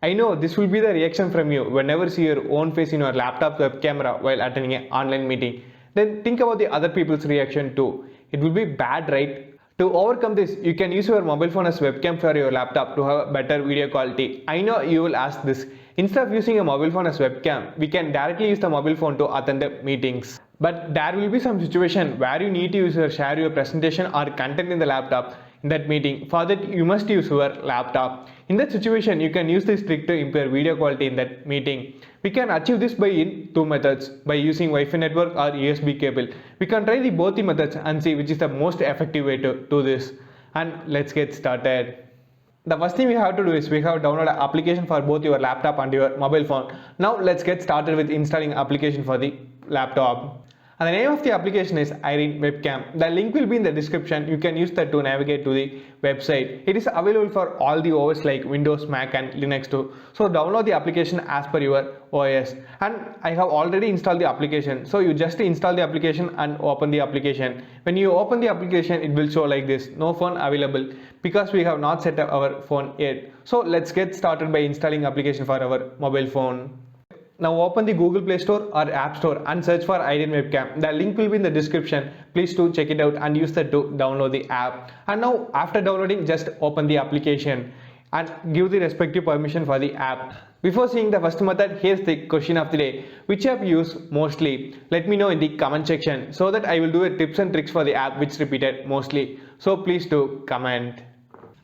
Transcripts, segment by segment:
I know this will be the reaction from you whenever you see your own face in your laptop web camera while attending an online meeting. Then think about the other people's reaction too. It will be bad, right? To overcome this, you can use your mobile phone as webcam for your laptop to have a better video quality. I know you will ask this. Instead of using a mobile phone as webcam, we can directly use the mobile phone to attend the meetings. But there will be some situation where you need to use or share your presentation or content in the laptop in that meeting. For that, you must use your laptop. In that situation, you can use this trick to improve video quality in that meeting. We can achieve this by in two methods, by using Wi-Fi network or USB cable. We can try both the methods and see which is the most effective way to do this. And let's get started. The first thing we have to do is we have to download an application for both your laptop and your mobile phone. Now let's get started with installing application for the laptop. And the name of the application is Irene Webcam. The link will be in the description. You can use that to navigate to the website. It is available for all the OS like Windows, Mac and Linux too. So download the application as per your OS. And I have already installed the application. So you just install the application and open the application. When you open the application, it will show like this. No phone available because we have not set up our phone yet. So let's get started by installing application for our mobile phone. Now open the Google Play Store or App Store and search for Irene Webcam. The link will be in the description. Please do check it out and use that to download the app. And now after downloading, just open the application and give the respective permission for the app. Before seeing the first method, here's the question of the day. Which app you use mostly? Let me know in the comment section so that I will do a tips and tricks for the app which repeated mostly. So please do comment.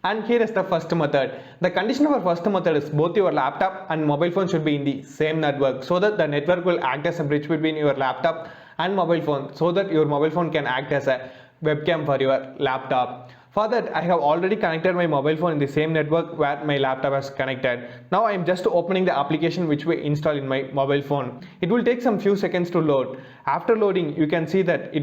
And here is the first method. The condition of our first method is both your laptop and mobile phone should be in the same network so that the network will act as a bridge between your laptop and mobile phone so that your mobile phone can act as a webcam for your laptop. For that, I have already connected my mobile phone in the same network where my laptop is connected. Now I am just opening the application which we install in my mobile phone. It will take some few seconds to load. After loading, you can see that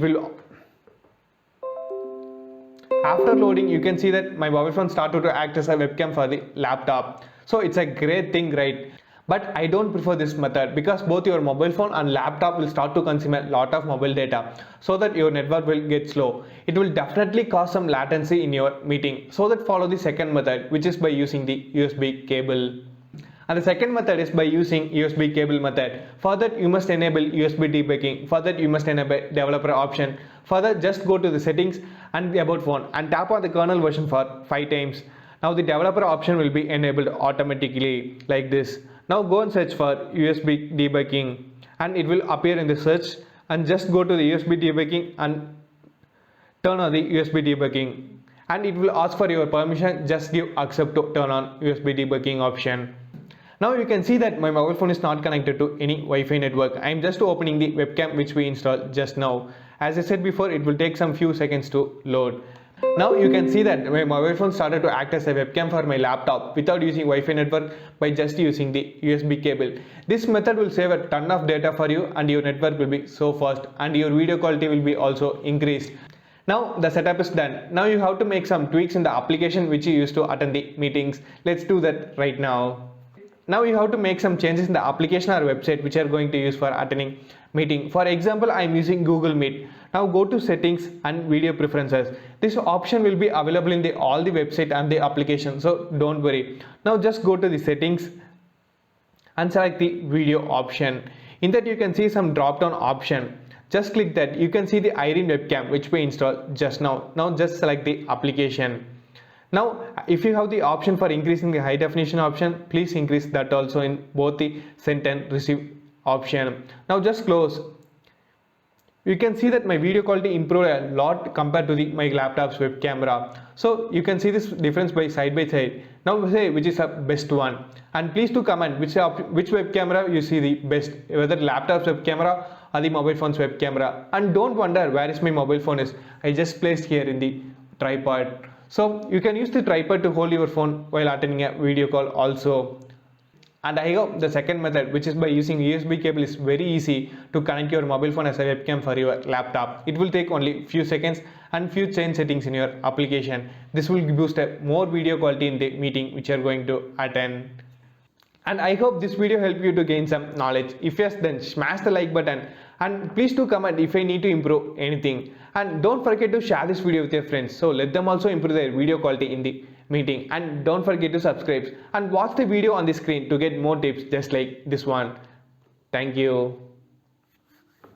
After loading, you can see that my mobile phone started to act as a webcam for the laptop. So it's a great thing, right? But I don't prefer this method because both your mobile phone and laptop will start to consume a lot of mobile data so that your network will get slow. It will definitely cause some latency in your meeting. So that follow the second method, which is by using the USB cable. And the second method is by using USB cable method. For that you must enable USB debugging. For that you must enable developer option. For that just go to the settings and the about phone and tap on the kernel version for 5 times. Now the developer option will be enabled automatically like this. Now go and search for USB debugging and it will appear in the search and just go to the USB debugging and turn on the USB debugging and it will ask for your permission. Just give accept to turn on USB debugging option. Now you can see that my mobile phone is not connected to any Wi-Fi network. I am just opening the webcam which we installed just now. As I said before, it will take some few seconds to load. Now you can see that my mobile phone started to act as a webcam for my laptop without using Wi-Fi network by just using the USB cable. This method will save a ton of data for you and your network will be so fast and your video quality will be also increased. Now the setup is done. Now you have to make some tweaks in the application which you use to attend the meetings. Let's do that right now. Now you have to make some changes in the application or website which you are going to use for attending meeting. For example, I am using Google Meet. Now go to settings and video preferences. This option will be available in all the website and the application, so don't worry. Now just go to the settings and select the video option. In that you can see some drop down option. Just click that. You can see the Irene Webcam which we installed just now. Now just select the application. Now if you have the option for increasing the high definition option, please increase that also in both the send and receive option. Now just close. You can see that my video quality improved a lot compared to my laptop's web camera. So you can see this difference by side. Now say which is the best one, and please do comment which web camera you see the best, whether laptop's web camera or the mobile phone's web camera. And don't wonder where is my mobile phone is. I just placed here in the tripod. So you can use the tripod to hold your phone while attending a video call also. And I hope the second method, which is by using USB cable, is very easy to connect your mobile phone as a webcam for your laptop. It will take only few seconds and few change settings in your application. This will boost a more video quality in the meeting which you are going to attend. And I hope this video helped you to gain some knowledge. If yes, then smash the like button and please do comment if I need to improve anything. And don't forget to share this video with your friends, so let them also improve their video quality in the meeting. And don't forget to subscribe and watch the video on the screen to get more tips just like this one. Thank you.